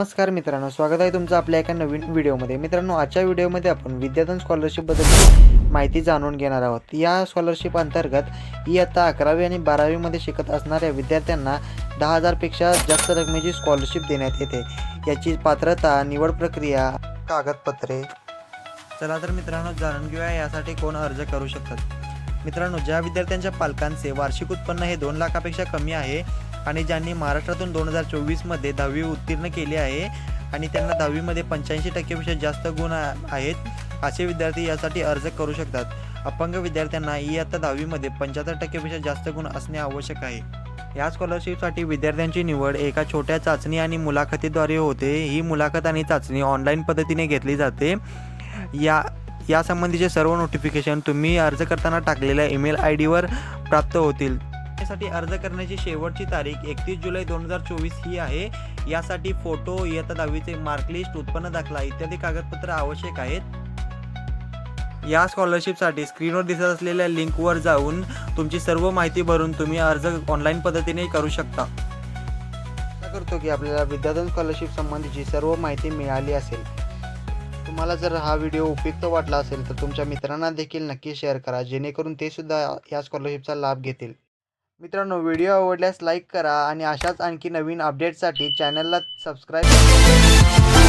नमस्कार मित्रांनो, स्वागत आहे तुमचं आपल्या एका नवीन व्हिडिओमध्ये. मित्रांनो, आजच्या व्हिडिओमध्ये आपण विद्याधन स्कॉलरशिपबद्दल माहिती जाणून घेणार आहोत. या स्कॉलरशिप अंतर्गत इयत्ता 11वी आणि 12वीमध्ये शिकत असणाऱ्या विद्यार्थ्यांना 10,000 पेक्षा जास्त रकमेची स्कॉलरशिप देण्यात येते. याची पात्रता, निवड प्रक्रिया, कागदपत्रे. चला तर मित्रांनो, जाणून घेऊया यासाठी कोण अर्ज करू शकतात. मित्रांनो, ज्या विद्यार्थ्यांच्या पालकांचे वार्षिक उत्पन्न हे 2 लाखापेक्षा कमी आहे आणि ज्यांनी महाराष्ट्रातून 2024मध्ये 10वी उत्तीर्ण केली आहे आणि त्यांना 10वीमध्ये 85% पेक्षा जास्त गुण आहेत, असे विद्यार्थी यासाठी अर्ज करू शकतात. अपंग विद्यार्थ्यांना इयत्ता 10वीमध्ये 75% पेक्षा जास्त गुण असणे आवश्यक आहे. या स्कॉलरशिपसाठी विद्यार्थ्यांची निवड एका छोट्या चाचणी आणि मुलाखतीद्वारे होते. ही मुलाखत आणि चाचणी ऑनलाईन पद्धतीने घेतली जाते. यासंबंधीचे सर्व नोटिफिकेशन तुम्ही अर्ज करताना टाकलेल्या ईमेल आयडीवर प्राप्त होतील. यासाठी अर्ज करण्याची शेवटची तारीख 31 जुलै 2024 ही आहे. यासाठी फोटो, इयत्ता 10वीचे मार्कलिस्ट, उत्पन्न दाखला इत्यादी कागदपत्र आवश्यक आहेत. या स्कॉलरशिपसाठी स्क्रीनवर दिसत असलेल्या लिंकवर जाऊन तुमची सर्व माहिती भरून तुम्ही अर्ज ऑनलाईन पद्धतीने करू शकता. आशा करतो की आपल्याला विद्याधन स्कॉलरशिप संबंधीची सर्व माहिती मिळाली असेल. तुम्हाला जर हा व्हिडिओ उपयुक्त वाटला असेल तर तुमच्या मित्रांना देखील नक्की शेअर करा, जेणेकरून ते सुद्धा या स्कॉलरशिपचा लाभ घेतील. मित्रांनो, व्हिडिओ आवडल्यास लाईक करा आणि अशाच आणखी नवीन अपडेट्ससाठी चॅनलला सबस्क्राईब करा.